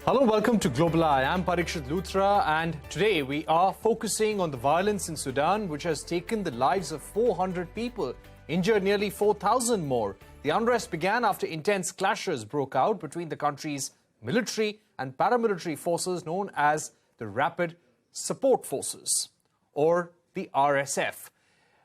Hello, welcome to Global Eye. I'm Parikshit Luthra, and today we are focusing on the violence in Sudan, which has taken the lives of 400 people, injured nearly 4,000 more. The unrest began after intense clashes broke out between the country's military and paramilitary forces known as the Rapid Support Forces, or the RSF.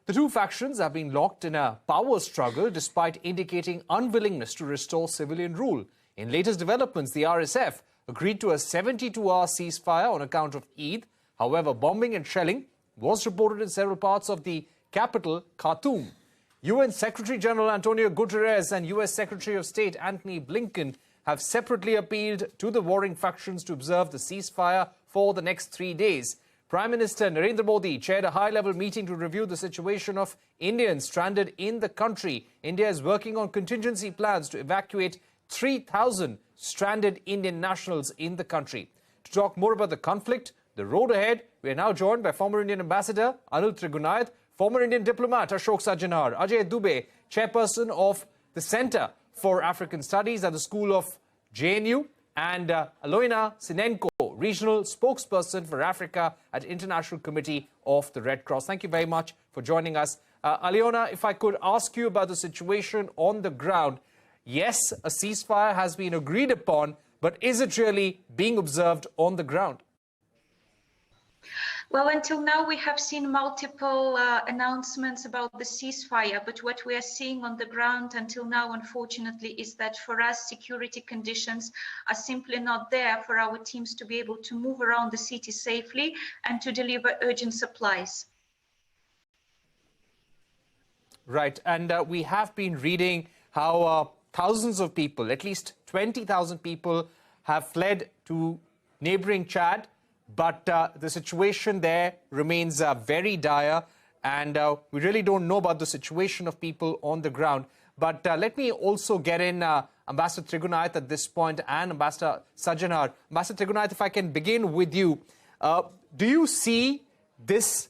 The two factions have been locked in a power struggle despite indicating unwillingness to restore civilian rule. In latest developments, the RSF agreed to a 72-hour ceasefire on account of Eid. However, bombing and shelling was reported in several parts of the capital, Khartoum. UN Secretary-General Antonio Guterres and US Secretary of State Antony Blinken have separately appealed to the warring factions to observe the ceasefire for the next 3 days. Prime Minister Narendra Modi chaired a high-level meeting to review the situation of Indians stranded in the country. India is working on contingency plans to evacuate 3,000 stranded Indian nationals in the country. To talk more about the conflict, the road ahead, we are now joined by former Indian Ambassador Anil Trigunayat, former Indian Diplomat Ashok Sajjanhar, Ajay Dubey, Chairperson of the Center for African Studies at the School of JNU, and Alyona Synenko, Regional Spokesperson for Africa at International Committee of the Red Cross. Thank you very much for joining us. Alyona, if I could ask you about the situation on the ground. Yes, a ceasefire has been agreed upon, but is it really being observed on the ground? Well, until now, we have seen multiple announcements about the ceasefire, but what we are seeing on the ground until now, unfortunately, is that for us, security conditions are simply not there for our teams to be able to move around the city safely and to deliver urgent supplies. Right, and we have been reading how thousands of people, at least 20,000 people, have fled to neighboring Chad, but the situation there remains very dire, and we really don't know about the situation of people on the ground. But let me also get in Ambassador Trigunayat at this point and Ambassador Sajjanhar. Ambassador Trigunayat, if I can begin with you, do you see this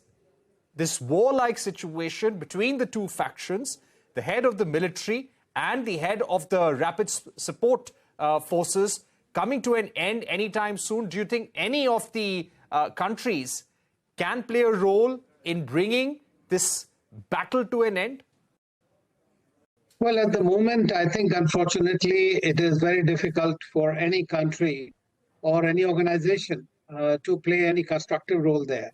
warlike situation between the two factions, the head of the military and the head of the Rapid Support Forces, coming to an end anytime soon? Do you think any of the countries can play a role in bringing this battle to an end? Well, at the moment, I think, unfortunately, it is very difficult for any country or any organization to play any constructive role there.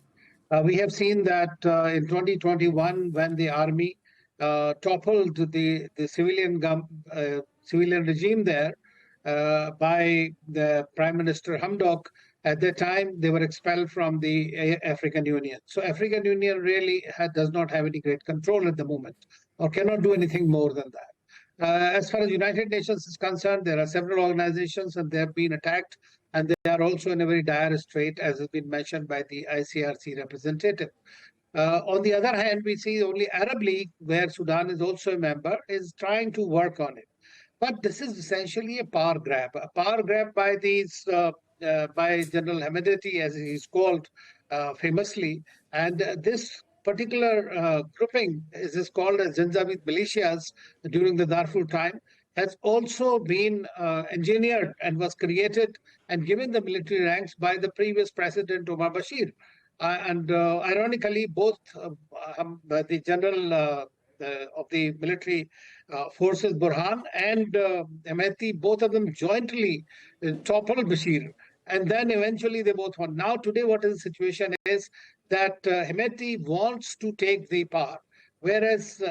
We have seen that in 2021, when the army toppled the civilian regime there by the Prime Minister Hamdok. At that time, they were expelled from the African Union. So African Union really does not have any great control at the moment, or cannot do anything more than that. As far as United Nations is concerned, there are several organizations and they have been attacked, and they are also in a very dire strait, as has been mentioned by the ICRC representative. On the other hand, we see only Arab League, where Sudan is also a member, is trying to work on it. But this is essentially a power grab by these by General Hemedti, as he is called famously. And this particular grouping is called as Janjaweed militias during the Darfur time, has also been engineered and was created and given the military ranks by the previous president, Omar Bashir. Ironically, both the general of the military forces, Burhan and Hemedti, both of them jointly toppled Bashir. And then eventually they both won. Now, today, what is the situation is that Hemedti wants to take the power, whereas,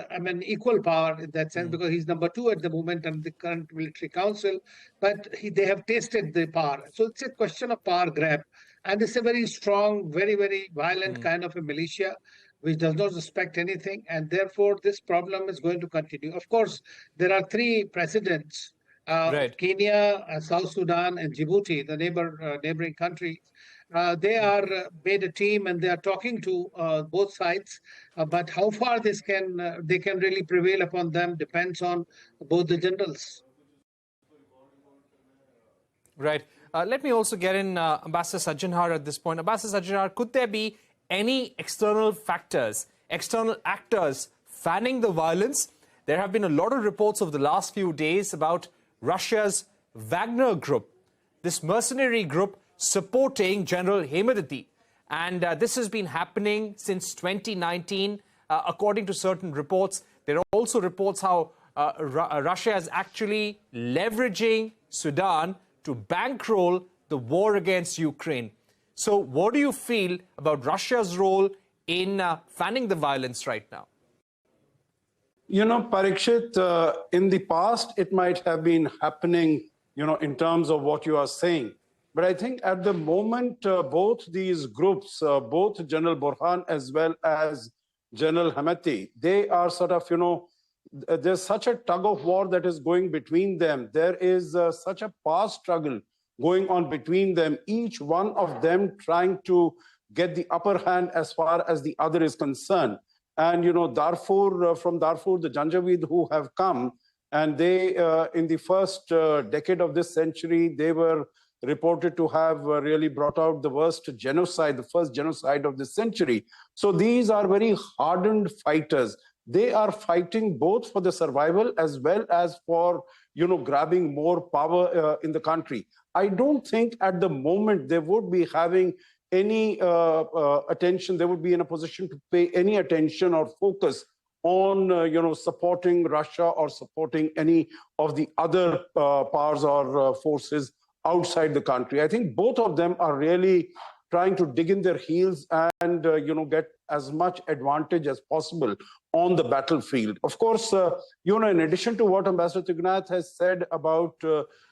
equal power in that sense, because he's number 2 at the moment in the current military council, but they have tasted the power. So it's a question of power grab. And it's a very strong, very, very violent kind of a militia, which does not respect anything. And therefore, this problem is going to continue. Of course, there are 3 presidents, right. Kenya, South Sudan, and Djibouti, the neighboring countries. They are made a team and they are talking to both sides. But how far they can really prevail upon them depends on both the generals. Right. Let me also get in Ambassador Sajjanhar at this point. Ambassador Sajjanhar, could there be any external factors, external actors fanning the violence? There have been a lot of reports over the last few days about Russia's Wagner group this mercenary group supporting General Hemedati. And this has been happening since 2019, according to certain reports. There are also reports how Russia is actually leveraging Sudan to bankroll the war against Ukraine. So what do you feel about Russia's role in fanning the violence right now? You know, Parikshit, in the past, it might have been happening, in terms of what you are saying. But I think at the moment, both these groups, both General Burhan as well as General Hemedati, they are sort of, there's such a tug of war that is going between them. There is such a power struggle going on between them, each one of them trying to get the upper hand as far as the other is concerned. And, Darfur, from Darfur, the Janjaweed who have come, and they, in the first decade of this century, they were reported to have really brought out the worst genocide, the first genocide of this century. So these are very hardened fighters. They are fighting both for the survival as well as for, grabbing more power in the country. I don't think at the moment they would be having any attention, they would be in a position to pay any attention or focus on, supporting Russia or supporting any of the other powers or forces outside the country. I think both of them are really trying to dig in their heels and, get as much advantage as possible on the battlefield. Of course, in addition to what Ambassador Trigunayat has said about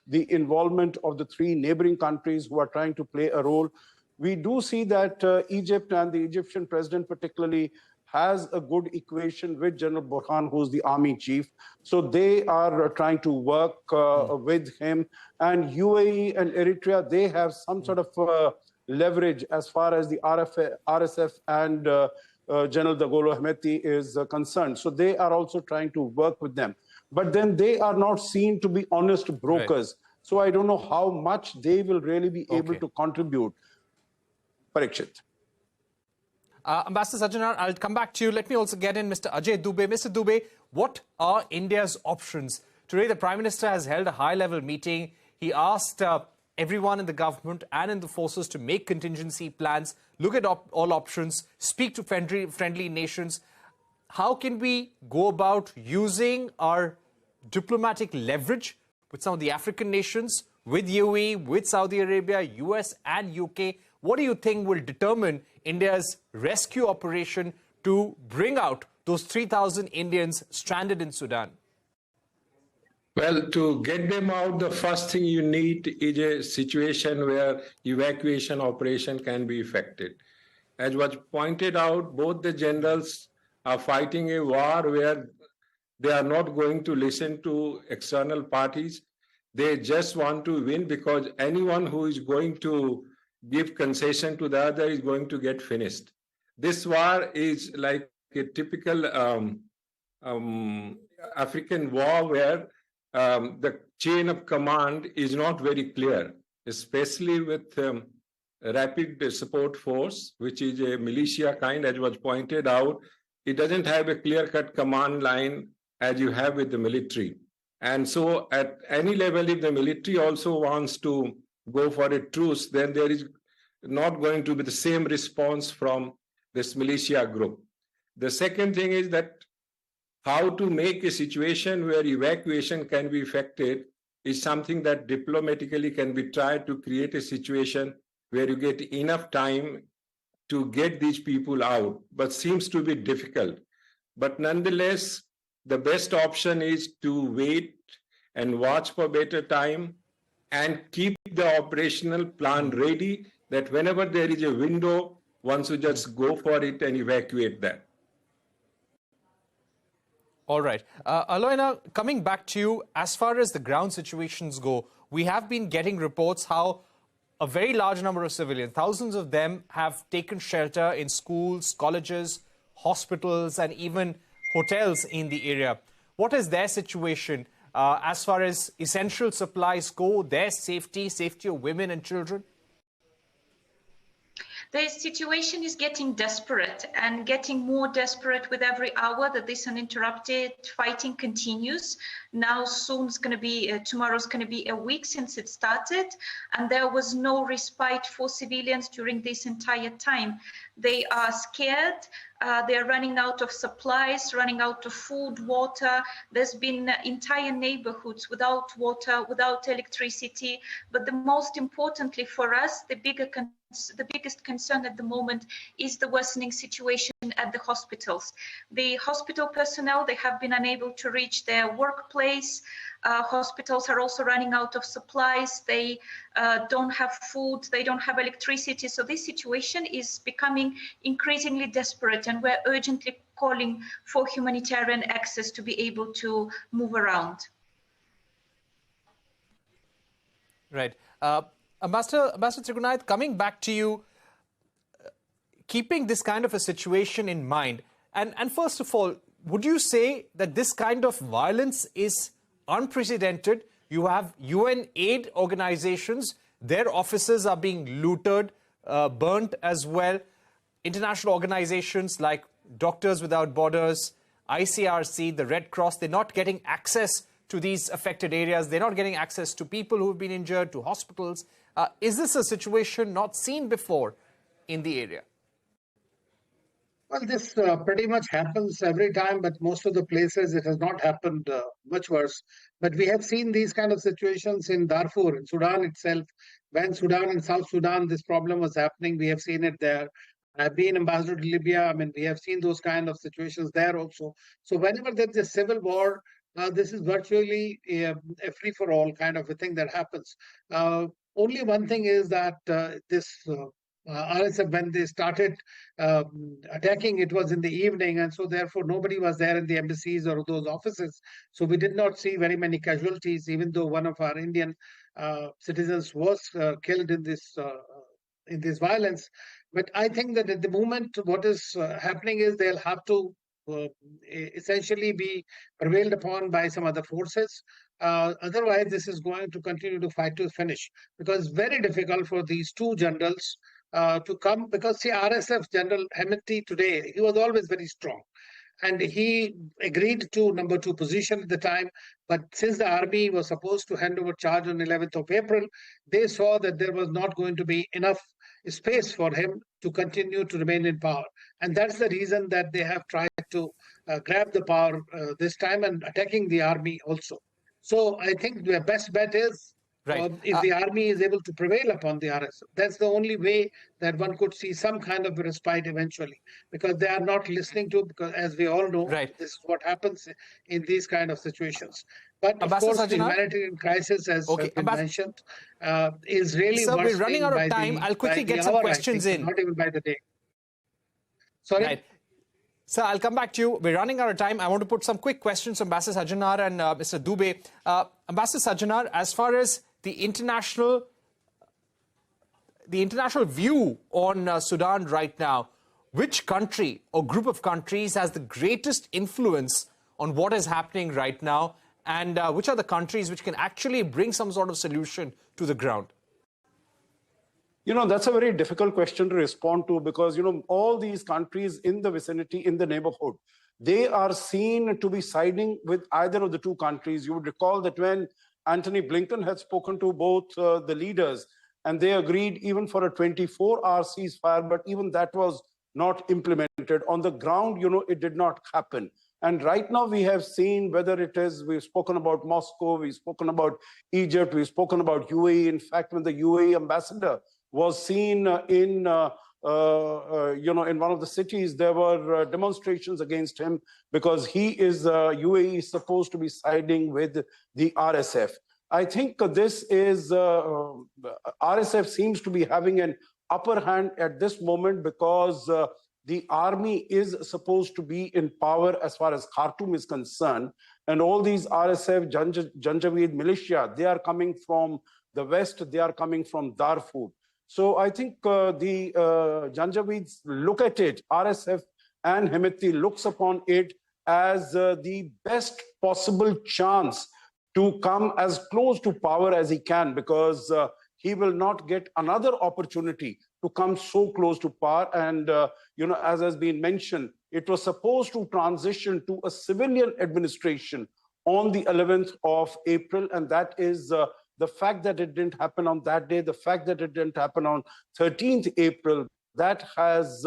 the involvement of the three neighboring countries who are trying to play a role, we do see that Egypt and the Egyptian president particularly has a good equation with General Burhan, who's the army chief. So they are trying to work with him. And UAE and Eritrea, they have some sort of leverage as far as the RSF and General Dagolo Hemedati is concerned. So they are also trying to work with them. But then they are not seen to be honest brokers. Right. So I don't know how much they will really be able to contribute. Parikshit. Ambassador Sajjanhar, I'll come back to you. Let me also get in Mr. Ajay Dubey. Mr. Dubey, what are India's options? Today, the Prime Minister has held a high-level meeting. He asked everyone in the government and in the forces to make contingency plans, look at all options, speak to friendly nations. How can we go about using our diplomatic leverage with some of the African nations, with UAE, with Saudi Arabia, US and UK? What do you think will determine India's rescue operation to bring out those 3,000 Indians stranded in Sudan? Well, to get them out, the first thing you need is a situation where evacuation operation can be effected. As was pointed out, both the generals are fighting a war where they are not going to listen to external parties. They just want to win, because anyone who is going to give concession to the other is going to get finished. This war is like a typical African war where the chain of command is not very clear, especially with Rapid Support Force, which is a militia kind, as was pointed out. It doesn't have a clear-cut command line as you have with the military. And so at any level, if the military also wants to go for a truce, then there is not going to be the same response from this militia group. The second thing is that how to make a situation where evacuation can be effected is something that diplomatically can be tried to create a situation where you get enough time to get these people out, but seems to be difficult. But nonetheless, the best option is to wait and watch for better time and keep the operational plan ready, that whenever there is a window, one should just go for it and evacuate that. All right. Alyona, coming back to you, as far as the ground situations go, we have been getting reports how a very large number of civilians, thousands of them, have taken shelter in schools, colleges, hospitals, and even hotels in the area. What is their situation as far as essential supplies go, their safety, safety of women and children? The situation is getting desperate and getting more desperate with every hour that this uninterrupted fighting continues. Now soon's going to be, tomorrow's going to be a week since it started, and there was no respite for civilians during this entire time. They are scared. They are running out of supplies, running out of food, water. There's been entire neighborhoods without water, without electricity. But the most importantly for us, the biggest concern at the moment is the worsening situation at the hospitals. The hospital personnel, they have been unable to reach their workplace. Hospitals are also running out of supplies. They don't have food. They don't have electricity. So this situation is becoming increasingly desperate, and we're urgently calling for humanitarian access to be able to move around. Right. Ambassador Trigunayat, coming back to you, keeping this kind of a situation in mind, and first of all, would you say that this kind of violence is unprecedented? You have UN aid organizations, their offices are being looted, burnt as well. International organizations like Doctors Without Borders, ICRC, the Red Cross, they're not getting access to these affected areas. They're not getting access to people who have been injured, to hospitals. Is this a situation not seen before in the area? Well, this pretty much happens every time, but most of the places it has not happened much worse. But we have seen these kind of situations in Darfur, in Sudan itself. When Sudan and South Sudan, this problem was happening, we have seen it there. I've been ambassador to Libya. I mean, we have seen those kind of situations there also. So whenever there's a civil war, this is virtually a free-for-all kind of a thing that happens. Only one thing is that this RSF, when they started attacking, it was in the evening, and so therefore nobody was there in the embassies or those offices. So we did not see very many casualties, even though one of our Indian citizens was killed in this violence. But I think that at the moment, what is happening is they'll have to essentially be prevailed upon by some other forces. Otherwise, this is going to continue to fight to finish, because it's very difficult for these two generals to come, because see, RSF General Hemeti today, he was always very strong. And he agreed to number 2 position at the time. But since the army was supposed to hand over charge on 11th of April, they saw that there was not going to be enough space for him to continue to remain in power. And that's the reason that they have tried to grab the power this time and attacking the army also. So I think the best bet is if the army is able to prevail upon the RSF. That's the only way that one could see some kind of respite eventually, because they are not listening to, because as we all know, this is what happens in these kind of situations. But of course, the humanitarian crisis, as has been mentioned, is really worsening. We're running out of time. I'll quickly get some questions in. Not even by the day. Sorry? Right. Sir, I'll come back to you. We're running out of time. I want to put some quick questions to Ambassador Sajjanhar and Mr. Dubey. Ambassador Sajjanhar, as far as the international view on Sudan right now, which country or group of countries has the greatest influence on what is happening right now, and which are the countries which can actually bring some sort of solution to the ground? You know, that's a very difficult question to respond to, because, you know, all these countries in the vicinity, in the neighborhood, they are seen to be siding with either of the two countries. You would recall that when Antony Blinken had spoken to both the leaders, and they agreed even for a 24-hour ceasefire, but even that was not implemented. On the ground, you know, it did not happen. And right now we have seen, whether it is, we've spoken about Moscow, we've spoken about Egypt, we've spoken about UAE. In fact, when the UAE ambassador was seen in, in one of the cities, there were demonstrations against him because he is, UAE is supposed to be siding with the RSF. I think this is, RSF seems to be having an upper hand at this moment, because the army is supposed to be in power as far as Khartoum is concerned. And all these RSF, Janjaweed militia, they are coming from the west, they are coming from Darfur. So I think the Janjaweeds look at it, RSF and Hemeti looks upon it as the best possible chance to come as close to power as he can, because he will not get another opportunity to come so close to power. And, as has been mentioned, it was supposed to transition to a civilian administration on the 11th of April. And that is the fact that it didn't happen on that day, the fact that it didn't happen on 13th April, that has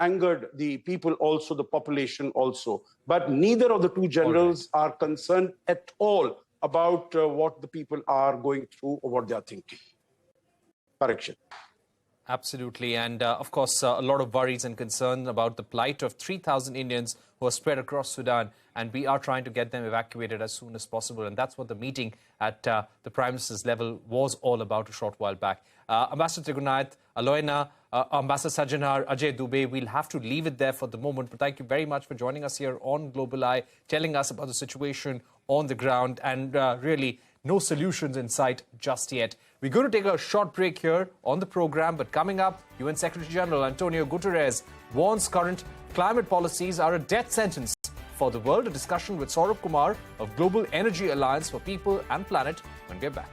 angered the people also, the population also. But neither of the two generals are concerned at all about what the people are going through or what they are thinking. Parikshit. Absolutely. And of course, a lot of worries and concern about the plight of 3,000 Indians who are spread across Sudan. And we are trying to get them evacuated as soon as possible. And that's what the meeting at the Prime Minister's level was all about a short while back. Ambassador Trigunayat, Alyona, Ambassador Sajjanhar, Ajay, Dubey, we'll have to leave it there for the moment. But thank you very much for joining us here on Global Eye, telling us about the situation on the ground and really no solutions in sight just yet. We're going to take a short break here on the program, but coming up, UN Secretary General Antonio Guterres warns current climate policies are a death sentence for the world. A discussion with Kumar of Global Energy Alliance for People and Planet when we're back.